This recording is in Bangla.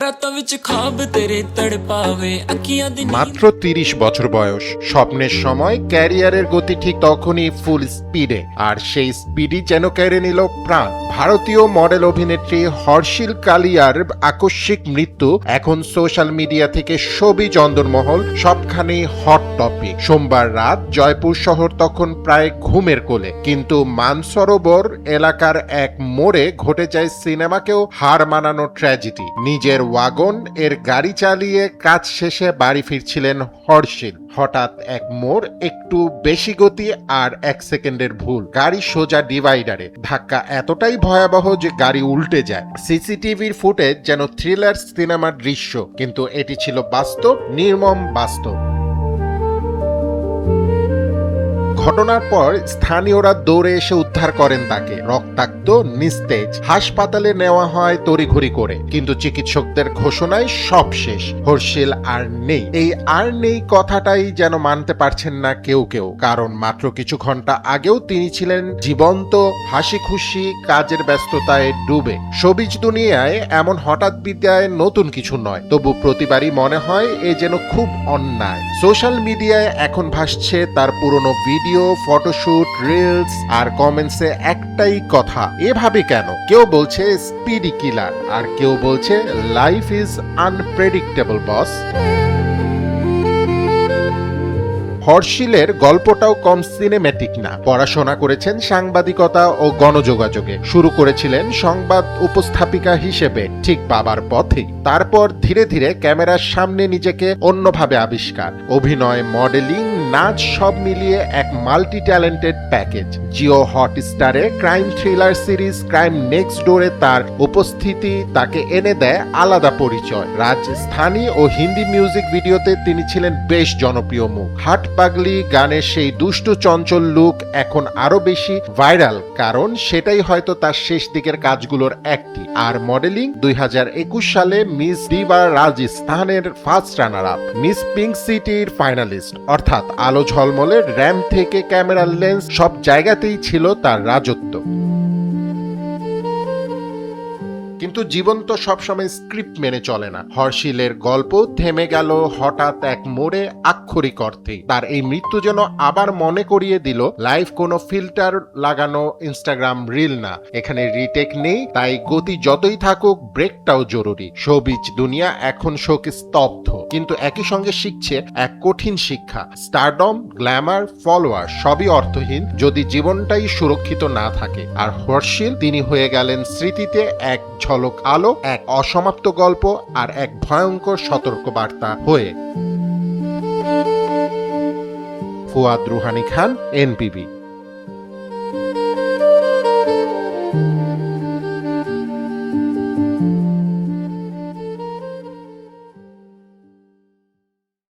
रातों विच ख्वाब तेरे तड़पावे अखियां दी মাত্র ৩০ বছর বয়স, স্বপ্নের সময় ক্যারিয়ারের গতি ঠিক তখনই ফুল স্পিডে, আর সেই স্পিডই যেন কেড়ে নিল প্রাণ। ভারতীয় মডেল অভিনেত্রী হর্ষিল কালিয়ার আকস্মিক মৃত্যু এখন সোশ্যাল মিডিয়া থেকে সবই অন্দরমহল সবখানেই হট টপিক। সোমবার রাত জয়পুর শহর তখন প্রায় ঘুমের কোলে, কিন্তু মানসরোবর এলাকার এক মোড়ে ঘটে যায় সিনেমাকেও হার মানানো ট্র্যাজেডি। নিজের ওয়াগন এর গাড়ি চালিয়ে কাজ শেষে বাড়ি ফিরছিলেন হর্ষিল। হঠাৎ এক মোড়, একটু বেশি গতি আর 1 সেকেন্ডের ভুল, গাড়ি সোজা ডিভাইডারে। ধাক্কা এতটাই ভয়াবহ যে গাড়ি উল্টে যায়। সিসিটিভির ফুটেজ যেন থ্রিলার সিনেমার দৃশ্য, কিন্তু এটি ছিল বাস্তব, নির্মম বাস্তব। ঘটনার পর স্থানীয়রা দৌড়ে এসে উদ্ধার করেন তাকে, রক্তাক্ত নিস্তেজ। হাসপাতালে নেওয়া হয় তড়িঘড়ি করে, কিন্তু চিকিৎসকদের ঘোষণায় সব শেষ, হর্ষিল আর নেই। এই আর নেই কথাটাই যেন মানতে পারছেন না কেউ কেউ, কারণ মাত্র কিছু ঘন্টা আগেও তিনি ছিলেন জীবন্ত, হাসি খুশি, কাজের ব্যস্ততায় ডুবে। শোবিজ দুনিয়ায় এমন হঠাৎ বিদায় নতুন কিছু নয়, তবু প্রতিবারই মনে হয় এ যেন খুব অন্যায়। সোশ্যাল মিডিয়ায় এখন ভাসছে তার পুরনো ভিডিও, ফটোশুট, রিলস আর কমেন্টসে একটাই কথা, এভাবে কেন? কেউ বলছে স্পিডি কিলার, আর কেউ বলছে লাইফ ইজ আনপ্রেডিক্টেবল বস। হর্ষিলের গল্পটাও কম সিনেম্যাটিক না। পড়াশোনা করেছেন সাংবাদিকতা ও গণযোগাযোগে, শুরু করেছিলেন সংবাদ উপস্থাপিকা হিসেবে, ঠিক বাবার পথেই। তারপর ধীরে ধীরে ক্যামেরার সামনে নিজেকে অন্যভাবে আবিষ্কার, অভিনয়, মডেলিং, নাচ সব মিলিয়ে এক মাল্টি ট্যালেন্টেড প্যাকেজ। জিও হটস্টারে crime thriller series crime next ডোরে তার উপস্থিতি তাকে এনে দেয় আলাদা পরিচয়। রাজস্থানী ও হিন্দি মিউজিক ভিডিওতে তিনি ছিলেন বেশ জনপ্রিয় মুখ। হাট পাগলি গানের সেই দুষ্টু চঞ্চল লুক এখন আরো বেশি ভাইরাল, কারণ সেটাই হয়তো তার শেষ দিকের কাজগুলোর একটি। আর মডেলিং 2021 সালে মিস ডিভা রাজস্থানের first runner up, miss pink সিটির ফাইনালিস্ট। অর্থাৎ আলো ঝলমলের র্যাম্প থেকে ক্যামেরার লেন্স সব জায়গাতেই ছিল তার রাজত্ব। কিন্তু জীবন তো সবসময় স্ক্রিপ্ট মেনে চলে না। হর্ষিলের গল্প থেমে গেল হঠাৎ এক মোড়ে, আক্ষরিক অর্থেই। তার এই মৃত্যু যেন আবার মনে করিয়ে দিল লাইফ কোনো ফিল্টার লাগানো ইনস্টাগ্রাম রিল না, এখানে রিটেক নেই। তাই গতি যতই থাকুক, ব্রেকটাও জরুরি। শোবিজ দুনিয়া এখন শোকে স্তব্ধ, কিন্তু একই সঙ্গে শিখছে এক কঠিন শিক্ষা। স্টারডম, গ্ল্যামার, ফলোয়ার সবই অর্থহীন যদি জীবনটাই সুরক্ষিত না থাকে। আর হর্ষিল, তিনি হয়ে গেলেন স্মৃতিতে এক ঝলক আলো, এক অসমাপ্ত গল্প আর এক ভয়ঙ্কর সতর্কবার্তা হয়ে। ফুয়াদ রুহানি খান, এনপিবি।